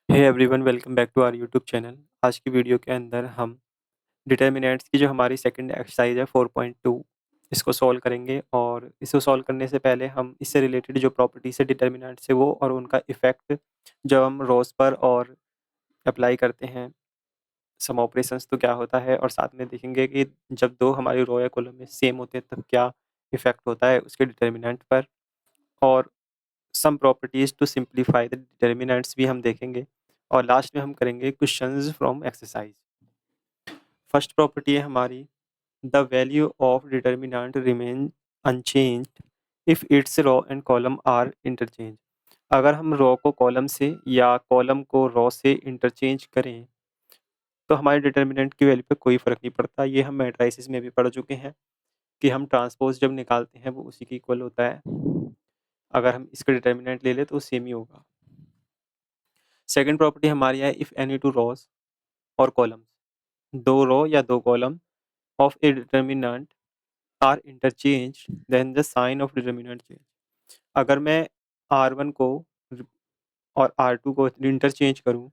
Hey everyone, welcome back to our YouTube channel. आज की video के अंदर हम डिटर्मिनेंट्स की जो हमारी सेकंड एक्सरसाइज है 4.2 इसको सॉल्व करेंगे। और इसको सॉल्व करने से पहले हम इससे रिलेटेड जो प्रॉपर्टीज है डिटर्मिनेंट्स से वो और उनका इफेक्ट जब हम रोज पर और अप्लाई करते हैं सम ऑपरेशंस तो क्या होता है, और साथ में देखेंगे कि जब दो हमारी रो या कॉलम में सेम होते हैं तब क्या इफेक्ट होता है उसके डिटर्मिनेंट पर। और some properties to simplify the determinants भी हम देखेंगे। और लास्ट में हम करेंगे questions from exercise. First property है हमारी, the value of determinant remain unchanged if its row and column are interchange. अगर हम रो को कॉलम से या कॉलम को रो से इंटरचेंज करें तो हमारे डिटर्मिनेंट की वैल्यू पे कोई फ़र्क नहीं पड़ता। ये हम मैट्रिसेस में भी पढ़ चुके हैं कि हम ट्रांसपोज जब निकालते हैं वो उसी के इक्वल होता है। अगर हम इसका डिटर्मिनेंट ले लें तो सेम ही होगा। सेकंड प्रॉपर्टी हमारी है, इफ़ एनी टू रोज और कॉलम्स, दो रो या दो column of a determinant are interchange then the sign of determinant change. अगर मैं R1 को और R2 को इंटरचेंज करूं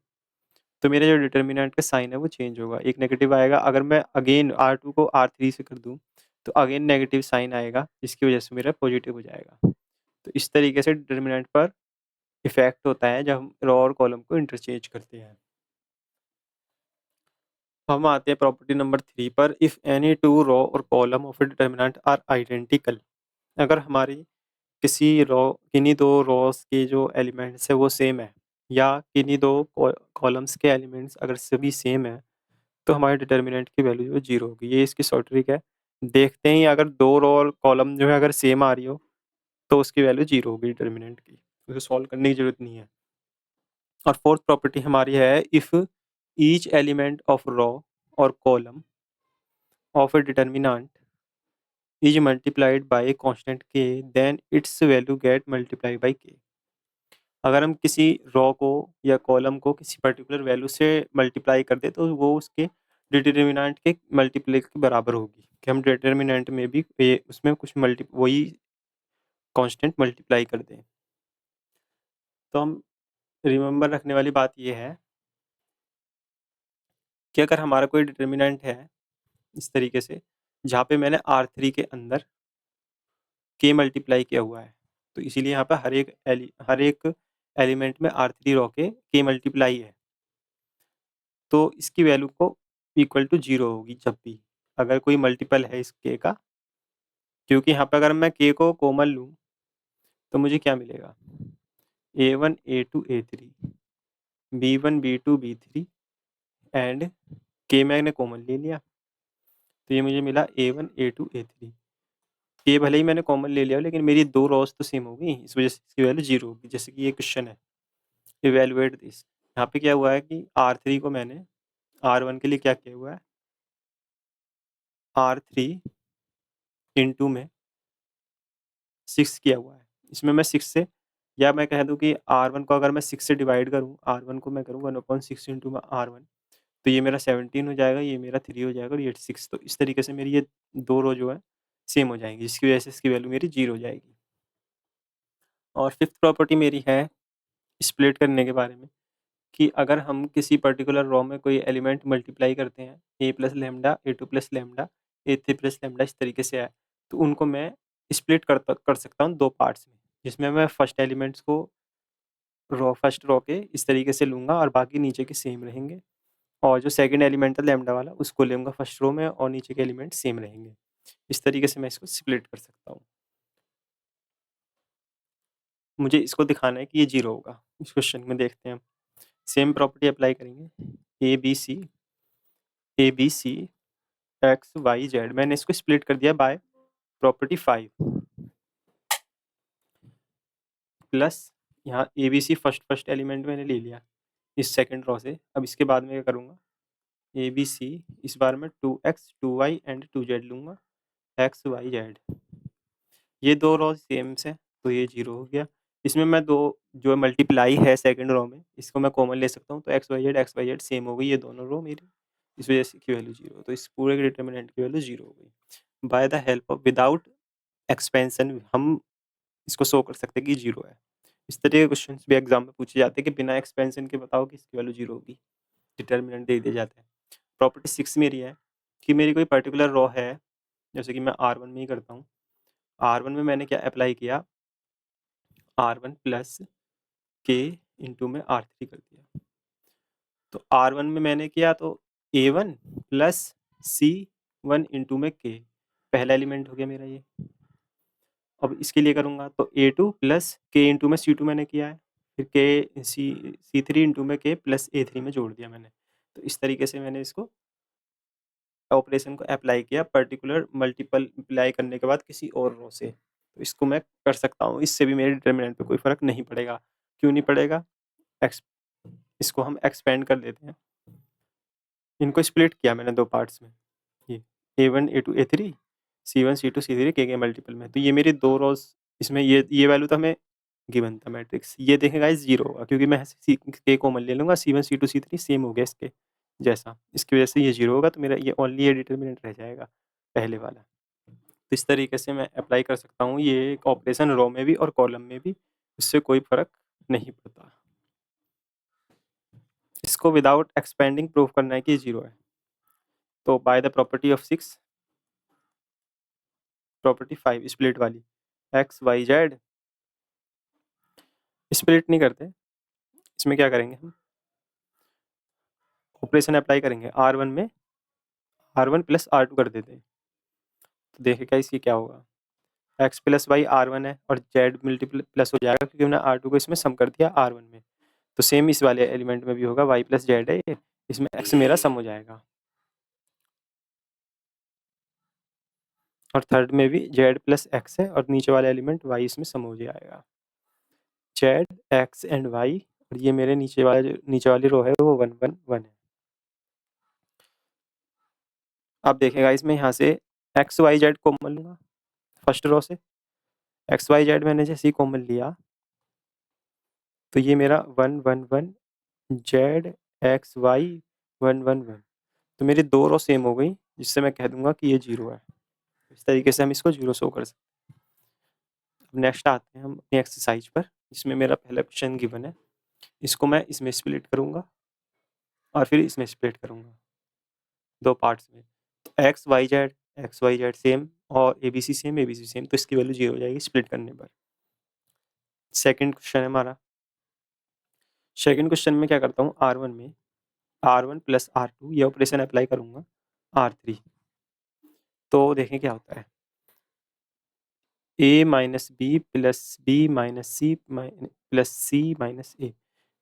तो मेरे जो डिटर्मिनेंट का साइन है वो चेंज होगा, एक नेगेटिव आएगा। अगर मैं अगेन R2 को R3 से कर दूं तो अगेन नेगेटिव साइन आएगा, जिसकी वजह से मेरा पॉजिटिव हो जाएगा। तो इस तरीके से डिटर्मिनेंट पर इफेक्ट होता है जब हम रो और कॉलम को इंटरचेंज करते हैं। हम आते हैं प्रॉपर्टी नंबर 3 पर, इफ़ एनी टू रो और column of a determinant are identical. अगर हमारी किसी रो किन्हीं दो रोज के जो एलिमेंट्स है वो सेम है, या किन्हीं दो कॉलम्स के एलिमेंट्स अगर सभी सेम है तो हमारे डिटर्मिनेंट की वैल्यू जो जीरो होगी। ये इसकी शॉर्ट ट्रिक है। देखते ही अगर दो रो और कॉलम जो है अगर सेम आ रही हो तो उसकी वैल्यू जीरो होगी डिटर्मिनेंट की, उसे सॉल्व करने की जरूरत नहीं है। और फोर्थ प्रॉपर्टी हमारी है, इफ़ ईच एलिमेंट ऑफ रो और column of a determinant is multiplied by a constant k, then its value get multiplied by k। अगर हम किसी रो को या कॉलम को किसी पर्टिकुलर वैल्यू से मल्टीप्लाई कर दे तो वो उसके डिटर्मिनेंट के मल्टीप्लाई के बराबर होगी, कि हम डिटर्मिनेंट में भी उसमें कुछ मल्टी वही कांस्टेंट मल्टीप्लाई कर दें। तो हम रिमेंबर रखने वाली बात ये है कि अगर हमारा कोई डिटर्मिनेंट है इस तरीके से, जहाँ पे मैंने R3 के अंदर के मल्टीप्लाई किया हुआ है, तो इसीलिए यहाँ पे हर एक एलिमेंट में R3 रो के मल्टीप्लाई है, तो इसकी वैल्यू को इक्वल टू जीरो होगी जब भी अगर कोई मल्टीपल है इस के का। क्योंकि यहाँ पे अगर मैं के को कॉमन लूँ तो मुझे क्या मिलेगा, A1 A2 A3 B1 B2 B3 and के मैंने कॉमन ले लिया तो ये मुझे मिला A1 A2 A3। ये भले ही मैंने कॉमन ले लिया लेकिन मेरी दो रोज तो सेम हो गई, इस वजह से इसकी वैल्यू जीरो होगी। जैसे कि ये क्वेश्चन है, इवेलुएट दिस। यहाँ पे क्या हुआ है कि R3 को मैंने R1 के लिए क्या किया हुआ है, R3 इंटू में 6 किया हुआ है। इसमें मैं 6 से, या मैं कह दूँ कि R1 को अगर मैं 6 से डिवाइड करूँ, R1 को मैं करूँ 1/6 इंटू में R1, तो ये मेरा 17 हो जाएगा, ये मेरा 3 हो जाएगा और ये 6। तो इस तरीके से मेरी ये दो रो जो है सेम हो जाएंगी, जिसकी वजह से इसकी वैल्यू मेरी जीरो हो जाएगी। और फिफ्थ प्रॉपर्टी मेरी है स्प्लिट करने के बारे में, कि अगर हम किसी पर्टिकुलर रो में कोई एलिमेंट मल्टीप्लाई करते हैं, A plus lambda A2 plus lambda A3 plus lambda इस तरीके से है, तो उनको मैं स्प्लिट कर सकता हूँ दो पार्ट्स में, जिसमें मैं फर्स्ट एलिमेंट्स को फर्स्ट रो के इस तरीके से लूँगा और बाकी नीचे के सेम रहेंगे, और जो सेकंड एलिमेंट है लेमडा वाला उसको लूँगा फर्स्ट रो में और नीचे के एलिमेंट सेम रहेंगे। इस तरीके से मैं इसको स्प्लिट कर सकता हूँ। मुझे इसको दिखाना है कि ये जीरो होगा। इस क्वेश्चन में देखते हैं हम, सेम प्रॉपर्टी अप्लाई करेंगे। A B C X Y Z, मैंने इसको स्प्लिट कर दिया बाय प्रॉपर्टी 5 प्लस यहाँ A B C first element मैंने ले लिया इस सेकंड रो से। अब इसके बाद में क्या करूँगा, ए बी सी इस बार मैं 2x 2y एंड 2z लूँगा, एक्स वाई जेड। ये दो रो सेम से तो ये जीरो हो गया। इसमें मैं दो जो मल्टीप्लाई है सेकंड रो में इसको मैं कॉमन ले सकता हूँ, तो एक्स वाई जेड सेम हो गई ये दोनों रो मेरी, इस वजह से की वैल्यू जीरो। तो इस पूरे के डिटर्मिनेंट की वैल्यू जीरो हो गई। By the help of without expansion हम इसको शो कर सकते हैं कि जीरो है। इस तरह के क्वेश्चंस भी एग्जाम में पूछे जाते हैं कि बिना एक्सपेंशन के बताओ कि इसकी वैल्यू 0 होगी। डिटर्मिनेंट दे दिया जाता है। प्रॉपर्टी 6 मेरी है कि मेरी कोई पर्टिकुलर रो है, जैसे कि मैं R1 में ही करता हूँ। R1 में मैंने क्या अप्लाई किया, R1 प्लस K इंटू में R3 कर दिया। तो R1 में मैंने किया तो A1 प्लस C1 इंटू में K, पहला एलिमेंट हो गया मेरा ये। अब इसके लिए करूँगा तो A2 प्लस K इंटू में C2 मैंने किया है, फिर C3 इंटू में K प्लस A3 में जोड़ दिया मैंने। तो इस तरीके से मैंने इसको ऑपरेशन को अप्लाई किया पर्टिकुलर मल्टीपल अप्लाई करने के बाद किसी और रो से। तो इसको मैं कर सकता हूँ, इससे भी मेरे डिटर्मिनेंट पे कोई फ़र्क नहीं पड़ेगा। क्यों नहीं पड़ेगा? इसको हम एक्सपेंड कर देते हैं। इनको स्प्लिट किया मैंने 2 पार्ट्स में, ये A1 A2 A3 C1 C2 C3 के मल्टीपल में। तो ये मेरी 2 रोज़, इसमें ये वैल्यू तो हमें गिवन था मैट्रिक्स। ये देखें गाइस 0 होगा क्योंकि मैं सी K कॉमन ले लूँगा, C1 C2 C3 सेम हो गया इसके जैसा। इसकी वजह से ये 0 होगा, तो मेरा ये ओनली ये डिटर्मिनेंट रह जाएगा पहले वाला। तो इस तरीके से मैं अप्लाई कर सकता हूँ ये ऑपरेशन रो में भी और कॉलम में भी, इससे कोई फ़र्क नहीं पड़ता। इसको विदाउट एक्सपेंडिंग प्रूव करना है कि 0 है। तो by the property of 6, property 5 split वाली, एक्स वाई जेड स्प्लिट नहीं करते, इसमें क्या करेंगे हम ऑपरेशन अप्लाई करेंगे R1 में R1 प्लस R2 कर देते हैं। तो देखेगा इसकी क्या होगा, एक्स प्लस वाई R1 है और जेड मल्टीपल प्लस हो जाएगा क्योंकि हमने R2 को इसमें सम कर दिया R1 में। तो सेम इस वाले एलिमेंट में भी होगा, वाई प्लस जेड है ये, इसमें एक्स मेरा सम हो जाएगा। और थर्ड में भी जेड प्लस एक्स है और नीचे वाला एलिमेंट वाई इसमें सम हो जाएगा। जेड एक्स एंड वाई, और ये मेरे नीचे वाली रो है वो 1 1 1 है। अब देखेगा इसमें यहाँ से एक्स वाई जेड कॉमन लूँगा फर्स्ट रो से। एक्स वाई जेड मैंने जैसे ही कॉमन लिया तो ये मेरा 1 1 1 जेड एक्स वाई 1 1 1, तो मेरी 2 रो सेम हो गई, जिससे मैं कह दूंगा कि ये 0 है। इस तरीके से हम इसको 0 शो कर सकते हैं। अब नेक्स्ट आते हैं हम अपनी एक्सरसाइज पर, जिसमें मेरा पहला क्वेश्चन गिवन है। इसको मैं इसमें स्प्लिट करूँगा और फिर इसमें स्प्लिट करूँगा 2 पार्ट्स में। तो एक्स वाई जेड सेम और ए बी सी सेम, तो इसकी वैल्यू 0 हो जाएगी स्प्लिट करने पर। सेकंड क्वेश्चन है हमारा। सेकंड क्वेश्चन में क्या करता हूँ, R1 में R1 प्लस R2 ये ऑपरेशन अप्लाई करूँगा R3। तो देखें क्या होता है, A minus B plus B minus C plus C minus A,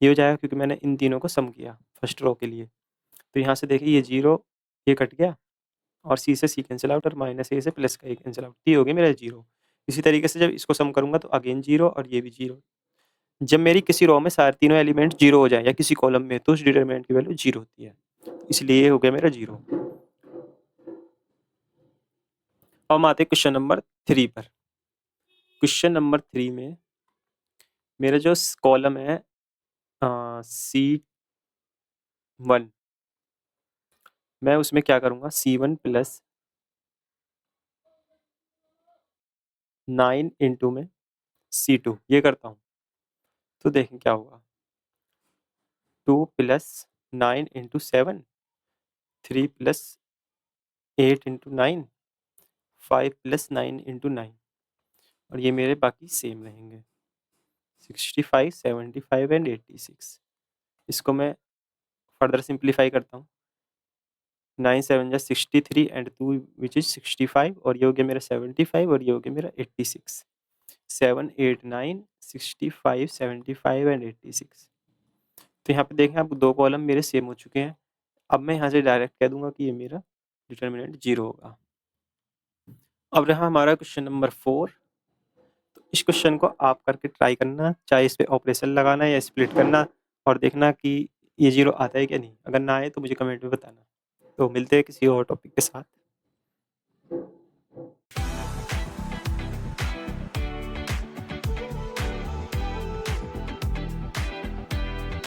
ये हो जाएगा क्योंकि मैंने इन तीनों को सम किया फर्स्ट रो के लिए। तो यहाँ से देखिए ये 0 ये कट गया और सी से सी कैंसिल आउट और माइनस ए से प्लस का ए कैंसिल आउट, ये हो गया मेरा 0। इसी तरीके से जब इसको सम करूँगा तो अगेन 0 और ये भी 0। जब मेरी किसी रो में सारे तीनों एलिमेंट 0 हो जाए या किसी कॉलम में, तो उस डिटरमिनेंट की वैल्यू 0 होती है, इसलिए ये हो गया मेरा 0। अब हम आते हैं क्वेश्चन नंबर 3 पर। क्वेश्चन नंबर 3 में मेरा जो कॉलम है C1, मैं उसमें क्या करूँगा, C1 प्लस 9 इंटू में C2 ये करता हूँ। तो देखें क्या होगा, 2 plus 9 into 7, 3 plus 8 into 9, 5 plus 9 into 9, और ये मेरे बाकी सेम रहेंगे 65 75 एंड 86। इसको मैं फर्दर सिंप्लीफाई करता हूँ, 9 7 जा 63 एंड 2 विच इज 65, और ये हो गया मेरा 75 और ये हो गया मेरा 86। 7 8 9 65 75 एंड 86। तो यहाँ पे देखें आप 2 कॉलम मेरे सेम हो चुके हैं। अब मैं यहाँ से डायरेक्ट कह दूंगा कि ये मेरा डिटर्मिनेंट 0 होगा। अब रहा हमारा क्वेश्चन नंबर 4। तो इस क्वेश्चन को आप करके ट्राई करना, चाहे इस पे ऑपरेशन लगाना या स्प्लिट करना, और देखना कि ये 0 आता है क्या नहीं। अगर ना आए तो मुझे कमेंट में बताना। तो मिलते हैं किसी और टॉपिक के साथ।